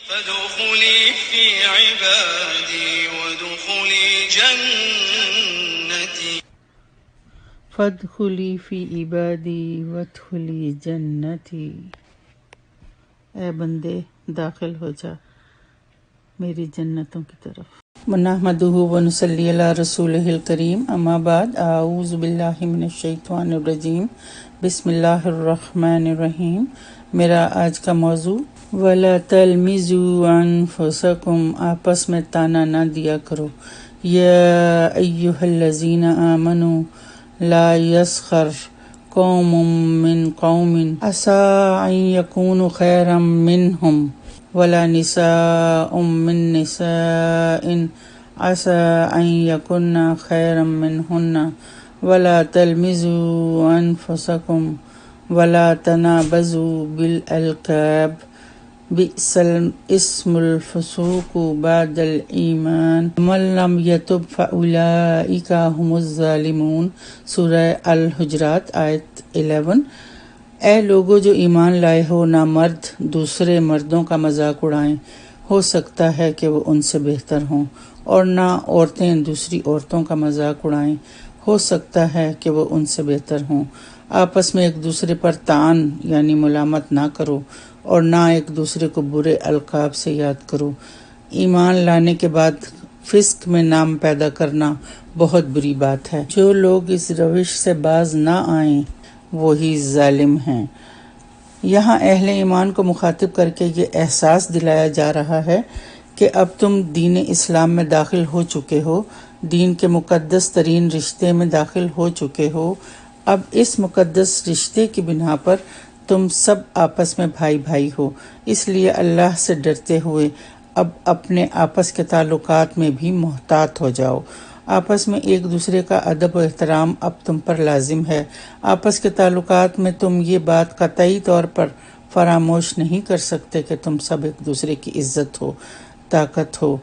فادخلی فی عبادی وادخلی جنتی فادخلی فی عبادی وادخلی جنتی، اے بندے داخل ہو جا میری جنتوں کی طرف۔ نحمدہ ونصلی علی رسولہ الکریم، اما بعد، اعوذ باللہ من الشیطان الرجیم، بسم اللہ الرحمن الرحیم۔ میرا آج کا موضوع وَلَا تَلْمِزُوا أَنفُسَكُمْ، آپس میں تانا نہ دیا کرو۔ یا ایہا الذین آمنوا لا یسخر قوم من قوم عسى ان یکونوا خیرا منہم ولا نساء من نساء عسى ان یکن خیرا منہن ولا تلمزوا انفسکم ولا تنابزوا بالالقاب بئس الاسم الفسوق بعد الایمان ومن لم یتب فاولئک هم الظالمون۔ سورہ الحجرات آیت 11۔ اے لوگو جو ایمان لائے ہو، نہ مرد دوسرے مردوں کا مذاق اڑائیں، ہو سکتا ہے کہ وہ ان سے بہتر ہوں، اور نہ عورتیں دوسری عورتوں کا مذاق اڑائیں، ہو سکتا ہے کہ وہ ان سے بہتر ہوں۔ آپس میں ایک دوسرے پر طعن یعنی ملامت نہ کرو، اور نہ ایک دوسرے کو برے القاب سے یاد کرو۔ ایمان لانے کے بعد فسق میں نام پیدا کرنا بہت بری بات ہے۔ جو لوگ اس روش سے باز نہ آئیں وہی ظالم ہیں۔ یہاں اہل ایمان کو مخاطب کر کے یہ احساس دلایا جا رہا ہے کہ اب تم دین اسلام میں داخل ہو چکے ہو، دین کے مقدس ترین رشتے میں داخل ہو چکے ہو۔ اب اس مقدس رشتے کی بنا پر تم سب آپس میں بھائی بھائی ہو، اس لیے اللہ سے ڈرتے ہوئے اب اپنے آپس کے تعلقات میں بھی محتاط ہو جاؤ۔ آپس میں ایک دوسرے کا ادب و احترام اب تم پر لازم ہے۔ آپس کے تعلقات میں تم یہ بات قطعی طور پر فراموش نہیں کر سکتے کہ تم سب ایک دوسرے کی عزت ہو، طاقت ہو،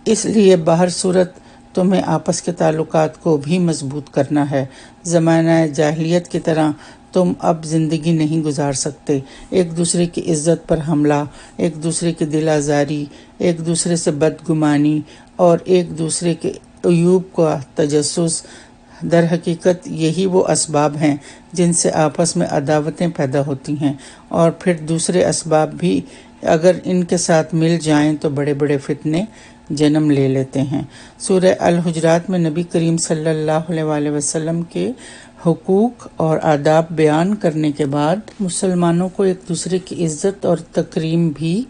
اس لیے باہر صورت تمہیں آپس کے تعلقات کو بھی مضبوط کرنا ہے۔ زمانہ جاہلیت کی طرح تم اب زندگی نہیں گزار سکتے۔ ایک دوسرے کی عزت پر حملہ، ایک دوسرے کی دل آزاری، ایک دوسرے سے بدگمانی اور ایک دوسرے کے عیوب کا تجسس، در حقیقت یہی وہ اسباب ہیں جن سے آپس میں عداوتیں پیدا ہوتی ہیں، اور پھر دوسرے اسباب بھی اگر ان کے ساتھ مل جائیں تو بڑے بڑے فتنے جنم لے لیتے ہیں۔ سورہ الحجرات میں نبی کریم صلی اللہ علیہ وسلم کے حقوق اور آداب بیان کرنے کے بعد مسلمانوں کو ایک دوسرے کی عزت اور تکریم بھی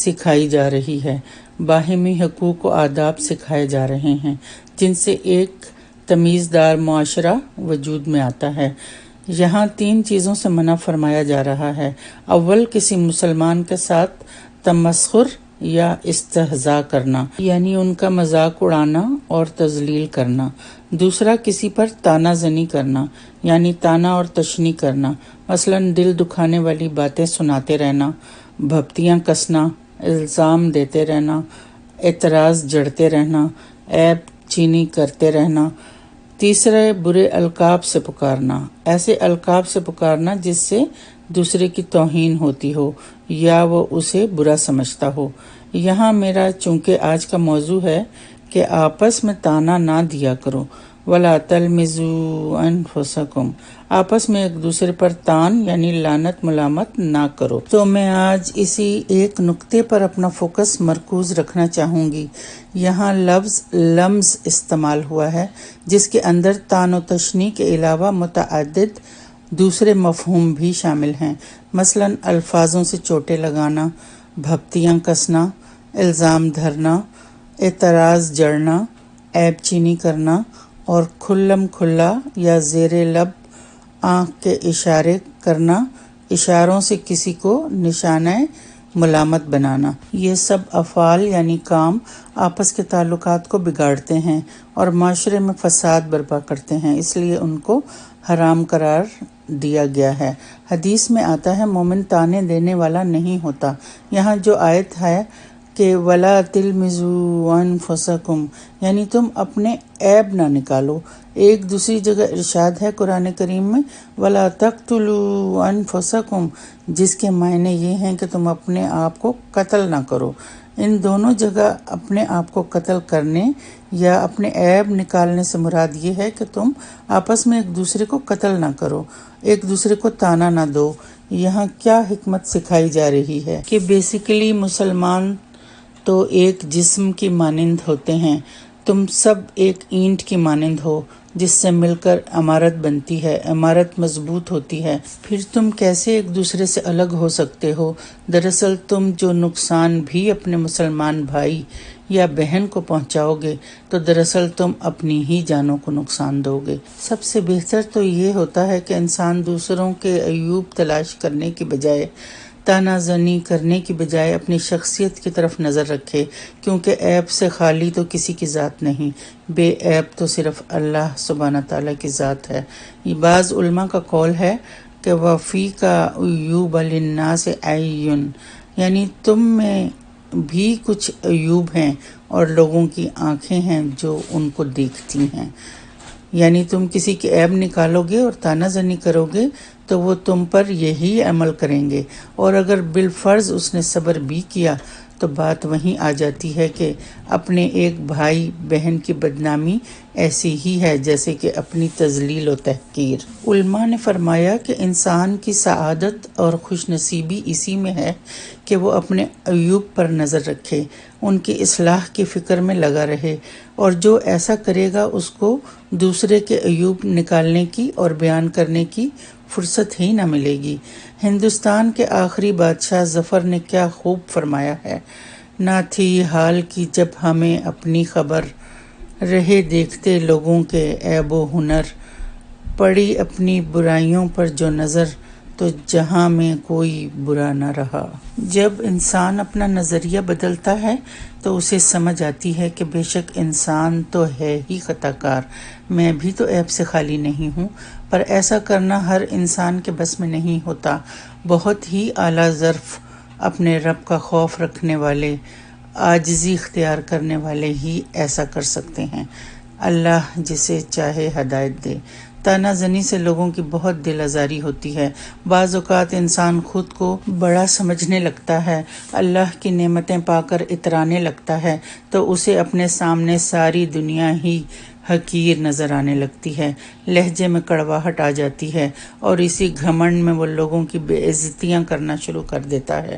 سکھائی جا رہی ہے۔ باہمی حقوق و آداب سکھائے جا رہے ہیں جن سے ایک تمیزدار معاشرہ وجود میں آتا ہے۔ یہاں 3 چیزوں سے منع فرمایا جا رہا ہے۔ اول، کسی مسلمان کے ساتھ تمسخر یا استہزاء کرنا، یعنی ان کا مذاق اڑانا اور تذلیل کرنا۔ دوسرا، کسی پر طعنہ زنی کرنا، یعنی طعنہ اور تشنیع کرنا، مثلا دل دکھانے والی باتیں سناتے رہنا، بھپتیاں کسنا، الزام دیتے رہنا، اعتراض جڑتے رہنا، عیب چینی کرتے رہنا۔ تیسرا، برے القاب سے پکارنا، ایسے القاب سے پکارنا جس سے دوسرے کی توہین ہوتی ہو یا وہ اسے برا سمجھتا ہو۔ یہاں میرا چونکہ آج کا موضوع ہے کہ آپس میں طعنہ نہ دیا کرو، وَلَا تَلْمِزُوا أَنفُسَكُمْ، آپس میں ایک دوسرے پر طعن یعنی لعنت ملامت نہ کرو۔ تو میں آج اسی ایک نقطے پر اپنا فوکس مرکوز رکھنا چاہوں گی۔ یہاں لفظ لمز استعمال ہوا ہے جس کے اندر طعن و تشنیع کے علاوہ متعدد دوسرے مفہوم بھی شامل ہیں، مثلا الفاظوں سے چوٹیں لگانا، بھپتیاں کسنا، الزام دھرنا، اعتراض جڑنا، عیب چینی کرنا، اور کھلم کھلا یا زیر لب آنکھ کے اشارے کرنا، اشاروں سے کسی کو نشانہ ملامت بنانا۔ یہ سب افعال یعنی کام آپس کے تعلقات کو بگاڑتے ہیں اور معاشرے میں فساد برپا کرتے ہیں، اس لیے ان کو حرام قرار دیا گیا ہے۔ حدیث میں آتا ہے مومن طعنے دینے والا نہیں ہوتا۔ یہاں جو آیت ہے کہ ولا تلمزوا انفسکم، یعنی تم اپنے عیب نہ نکالو۔ ایک دوسری جگہ ارشاد ہے قرآن کریم میں ولا تقتلوا انفسکم، جس کے معنی یہ ہیں کہ تم اپنے آپ کو قتل نہ کرو۔ ان دونوں جگہ اپنے آپ کو قتل کرنے یا اپنے عیب نکالنے سے مراد یہ ہے کہ تم آپس میں ایک دوسرے کو قتل نہ کرو، ایک دوسرے کو تانا نہ دو۔ یہاں کیا حکمت سکھائی جا رہی ہے کہ بیسیکلی مسلمان تو ایک جسم کی مانند ہوتے ہیں، تم سب ایک اینٹ کی مانند ہو جس سے مل کر عمارت بنتی ہے، عمارت مضبوط ہوتی ہے۔ پھر تم کیسے ایک دوسرے سے الگ ہو سکتے ہو؟ دراصل تم جو نقصان بھی اپنے مسلمان بھائی یا بہن کو پہنچاؤ گے تو دراصل تم اپنی ہی جانوں کو نقصان دو گے۔ سب سے بہتر تو یہ ہوتا ہے کہ انسان دوسروں کے عیوب تلاش کرنے کی بجائے، تانا زنی کرنے کی بجائے اپنی شخصیت کی طرف نظر رکھے، کیونکہ عیب سے خالی تو کسی کی ذات نہیں، بے عیب تو صرف اللہ سبحانہ تعالیٰ کی ذات ہے۔ یہ بعض علماء کا قول ہے کہ وَفِيكَ عُيُوبَ لِلنَّاسِ عَيٌّ، یعنی تم میں بھی کچھ عیوب ہیں اور لوگوں کی آنکھیں ہیں جو ان کو دیکھتی ہیں۔ یعنی تم کسی کے عیب نکالو گے اور تانا زنی کرو گے تو وہ تم پر یہی عمل کریں گے، اور اگر بالفرض اس نے صبر بھی کیا تو بات وہیں آ جاتی ہے کہ اپنے ایک بھائی بہن کی بدنامی ایسی ہی ہے جیسے کہ اپنی تذلیل و تحقیر۔ علماء نے فرمایا کہ انسان کی سعادت اور خوش نصیبی اسی میں ہے کہ وہ اپنے عیوب پر نظر رکھے، ان کی اصلاح کی فکر میں لگا رہے، اور جو ایسا کرے گا اس کو دوسرے کے عیوب نکالنے کی اور بیان کرنے کی فرصت ہی نہ ملے گی۔ ہندوستان کے آخری بادشاہ ظفر نے کیا خوب فرمایا ہے، نہ تھی حال کی جب ہمیں اپنی خبر، رہے دیکھتے لوگوں کے عیب و ہنر، پڑی اپنی برائیوں پر جو نظر تو جہاں میں کوئی برا نہ رہا۔ جب انسان اپنا نظریہ بدلتا ہے تو اسے سمجھ آتی ہے کہ بے شک انسان تو ہے ہی خطا کار، میں بھی تو عیب سے خالی نہیں ہوں، پر ایسا کرنا ہر انسان کے بس میں نہیں ہوتا۔ بہت ہی اعلیٰ ظرف اپنے رب کا خوف رکھنے والے، عاجزی اختیار کرنے والے ہی ایسا کر سکتے ہیں۔ اللہ جسے چاہے ہدایت دے۔ تانا زنی سے لوگوں کی بہت دل آزاری ہوتی ہے۔ بعض اوقات انسان خود کو بڑا سمجھنے لگتا ہے، اللہ کی نعمتیں پا کر اترانے لگتا ہے تو اسے اپنے سامنے ساری دنیا ہی حقیر نظر آنے لگتی ہے، لہجے میں کڑواہٹ آ جاتی ہے، اور اسی گھمنڈ میں وہ لوگوں کی بے عزتیاں کرنا شروع کر دیتا ہے،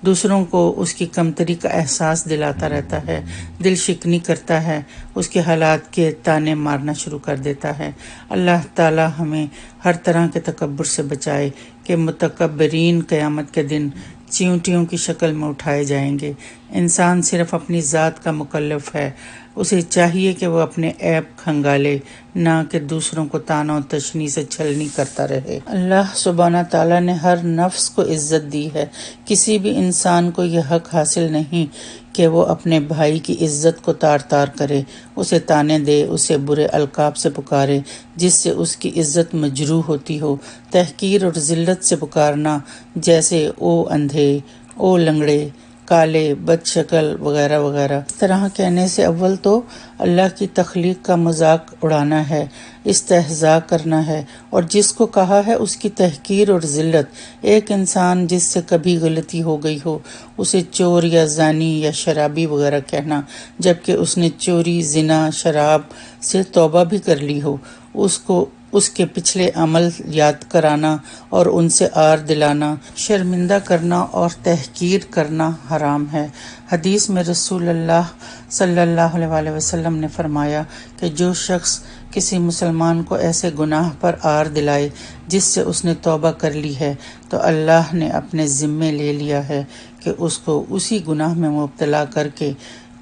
دوسروں کو اس کی کمتری کا احساس دلاتا رہتا ہے، دل شکنی کرتا ہے، اس کے حالات کے تانے مارنا شروع کر دیتا ہے۔ اللہ تعالی ہمیں ہر طرح کے تکبر سے بچائے کہ متکبرین قیامت کے دن چیونٹیوں کی شکل میں اٹھائے جائیں گے۔ انسان صرف اپنی ذات کا مکلف ہے، اسے چاہیے کہ وہ اپنے عیب کھنگالے، نہ کہ دوسروں کو تانا و تشنی سے چھلنی کرتا رہے۔ اللہ سبحانہ تعالیٰ نے ہر نفس کو عزت دی ہے، کسی بھی انسان کو یہ حق حاصل نہیں کہ وہ اپنے بھائی کی عزت کو تار تار کرے، اسے تانے دے، اسے برے القاب سے پکارے جس سے اس کی عزت مجروح ہوتی ہو، تحقیر اور ذلت سے پکارنا جیسے او اندھے، او لنگڑے، کالے، بد شکل وغیرہ وغیرہ۔ اس طرح کہنے سے اول تو اللہ کی تخلیق کا مذاق اڑانا ہے، استہزاء کرنا ہے، اور جس کو کہا ہے اس کی تحقیر اور ذلت۔ ایک انسان جس سے کبھی غلطی ہو گئی ہو اسے چور یا زانی یا شرابی وغیرہ کہنا، جبکہ اس نے چوری، زنا، شراب سے توبہ بھی کر لی ہو، اس کو اس کے پچھلے عمل یاد کرانا اور ان سے آر دلانا، شرمندہ کرنا اور تحقیر کرنا حرام ہے۔ حدیث میں رسول اللہ صلی اللہ علیہ وسلم نے فرمایا کہ جو شخص کسی مسلمان کو ایسے گناہ پر آر دلائے جس سے اس نے توبہ کر لی ہے تو اللہ نے اپنے ذمے لے لیا ہے کہ اس کو اسی گناہ میں مبتلا کر کے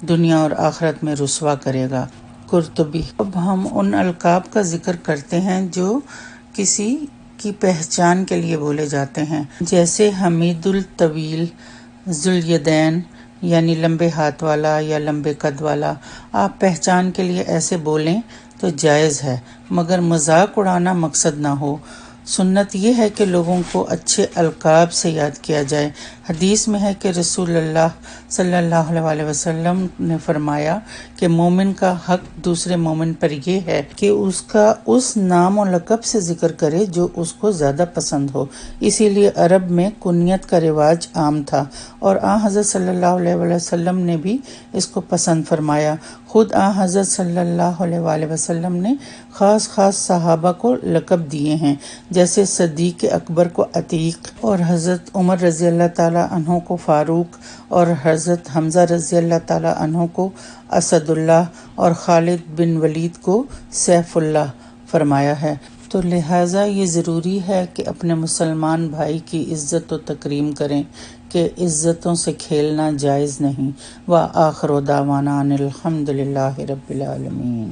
دنیا اور آخرت میں رسوا کرے گا۔ قرطبی۔ اب ہم ان القاب کا ذکر کرتے ہیں جو کسی کی پہچان کے لیے بولے جاتے ہیں، جیسے حمید الطویل، ذوالیدین یعنی لمبے ہاتھ والا یا لمبے قد والا۔ آپ پہچان کے لیے ایسے بولیں تو جائز ہے، مگر مذاق اڑانا مقصد نہ ہو۔ سنت یہ ہے کہ لوگوں کو اچھے القاب سے یاد کیا جائے۔ حدیث میں ہے کہ رسول اللہ صلی اللہ علیہ وسلم نے فرمایا کہ مومن کا حق دوسرے مومن پر یہ ہے کہ اس کا اس نام و لقب سے ذکر کرے جو اس کو زیادہ پسند ہو۔ اسی لیے عرب میں کنیت کا رواج عام تھا اور حضرت صلی اللہ علیہ وسلم نے بھی اس کو پسند فرمایا۔ خود حضرت صلی اللہ علیہ وسلم نے خاص صحابہ کو لقب دیے ہیں، جیسے صدیق اکبر کو عتیق اور حضرت عمر رضی اللہ تعالیٰ عنہ کو فاروق اور حضرت حمزہ رضی اللہ تعالیٰ عنہ کو اسد اللہ اور خالد بن ولید کو سیف اللہ فرمایا ہے۔ تو لہٰذا یہ ضروری ہے کہ اپنے مسلمان بھائی کی عزت و تکریم کریں کہ عزتوں سے کھیلنا جائز نہیں۔ وآخر دعوانا ان الحمد للہ رب العالمین۔